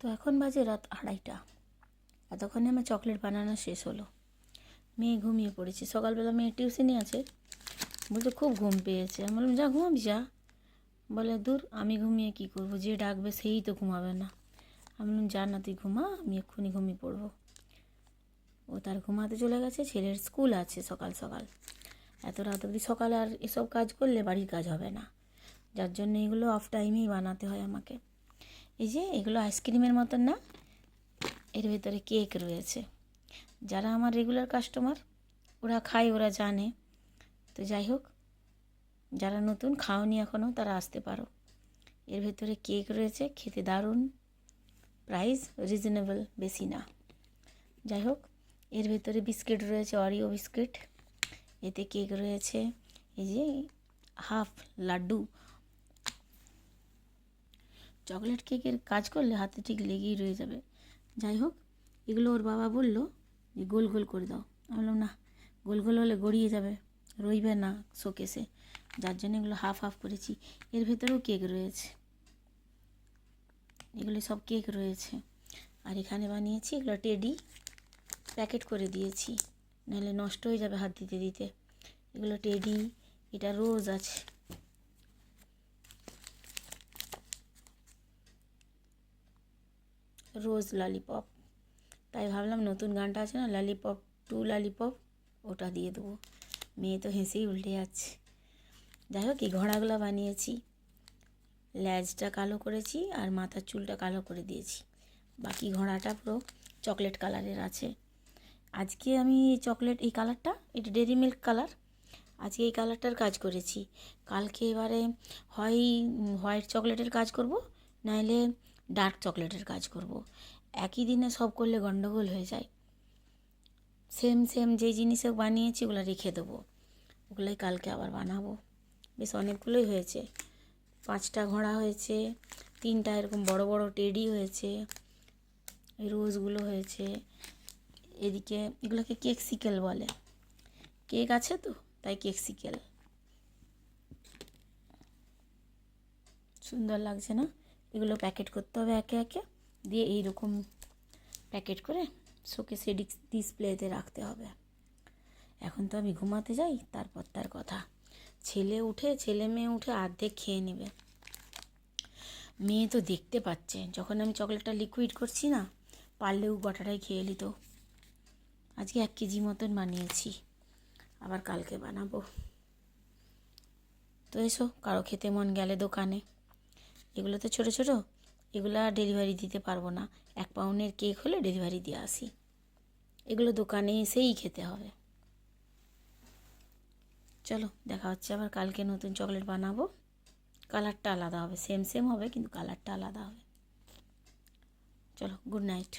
তো এখন বাজে রাত 2:30। এতক্ষণে আমার চকলেট বানানো শেষ হলো। মেয়ে ঘুমিয়ে পড়েছে। সকালবেলা মেয়ে টিউশনি আছে, বলছে খুব ঘুম পেয়েছে। আমি বললাম যা ঘুমাবি যা। বলে দূর আমি ঘুমিয়ে কী করবো, যে ডাকবে সেই তো ঘুমাবে না। আমি বললাম যা না তুই ঘুমা, আমি এক্ষুনি ঘুমিয়ে পড়বো। ও তার ঘুমাতে চলে গেছে। ছেলের স্কুল আছে সকাল সকাল। এত রাত অবধি সকালে আর এসব কাজ করলে বাড়ির কাজ হবে না, যার জন্য এগুলো অফ টাইমেই বানাতে হয় আমাকে। এই যে এগুলো আইসক্রিমের মতন না, এর ভেতরে কেক রয়েছে। যারা আমার রেগুলার কাস্টমার ওরা খায়, ওরা জানে। তো যাই হোক, যারা নতুন খাওনি এখনও তারা আসতে পারো। এর ভেতরে কেক রয়েছে, খেতে দারুণ, প্রাইস রিজনেবল, বেশি না। যাই হোক, এর ভেতরে বিস্কিট রয়েছে, অরিও বিস্কিট। এতে কেক রয়েছে, এই যে হাফ লাড্ডু। চকলেট কেকের কাজ করলে হাতে ঠিক লেগেই রয়ে যাবে। যাই হোক, এগুলো ওর বাবা বলল যে গোল গোল করে দাও। আমি বললাম না, গোল গোল হলে গড়িয়ে যাবে, রইবে না শোকেসে, যার জন্য এগুলো হাফ হাফ করেছি। এর ভেতরেও কেক রয়েছে, এগুলো সব কেক রয়েছে। আর এখানে বানিয়েছি এগুলো টেডি, প্যাকেট করে দিয়েছি, নাহলে নষ্ট হয়ে যাবে হাত দিতে দিতে। এগুলো টেডি, এটা রোজ আছে। রোজ ললিপপ, তাই ভাবলাম নতুন গানটা আছে না, ললিপপ টু ললিপপ, ওটা দিয়ে দেবো। মেয়ে তো হেসেই উল্টে যাচ্ছে। যাই হোক, এই ঘোড়াগুলো বানিয়েছি, ল্যাজটা কালো করেছি আর মাথার চুলটা কালো করে দিয়েছি। বাকি ঘোড়াটা পুরো চকলেট কালারের আছে। আজকে আমি চকলেট এই কালারটা, এটা ডেরি মিল্ক কালার, আজকে এই কালারটার কাজ করেছি। কালকে এবারে হয় হোয়াইট চকলেটের কাজ করব, নাইলে ডার্ক চকলেটের কাজ করব। একই দিনে সব করলে গন্ডগোল হয়ে যায়। সেম সেম যেই জিনিসে বানিয়েছি ওগুলো রেখে দেবো, ওগুলোই কালকে আবার বানাবো। বেশ অনেকগুলোই হয়েছে, 5টা ঘোড়া হয়েছে, 3টা এরকম বড় বড় টেডি হয়েছে, এই রোজগুলো হয়েছে। এদিকে এগুলোকে কেক সিকেল বলে, কেক আছে তো তাই কেক সিকেল। সুন্দর লাগছে না? এগুলো প্যাকেট করতে হবে একে একে, দিয়ে এইরকম প্যাকেট করে শোকেসে ডিসপ্লেতে রাখতে হবে। এখন তো আমি ঘুমাতে যাই, তারপর তার কথা। ছেলে মেয়ে উঠে অর্ধেক খেয়ে নেবে। মেয়ে তো দেখতে পাচ্ছে যখন আমি চকলেটটা লিকুইড করছি না, পারলেও গোটাটাই খেয়ে নিত। আজকে 1 কেজি মতন বানিয়েছি, আবার কালকে বানাবো। তো এসো, কারো খেতে মন গেলে দোকানে। এগুলো তো ছোটো ছোটো, এগুলো ডেলিভারি দিতে পারবো না। 1 পাউন্ডের কেক হলে ডেলিভারি দিয়ে আসি। এগুলো দোকানে এসেই খেতে হবে। চলো, দেখা হচ্ছে আবার কালকে। নতুন চকলেট বানাবো, কালারটা আলাদা হবে, সেম সেম হবে কিন্তু কালারটা আলাদা হবে। চলো, গুড নাইট।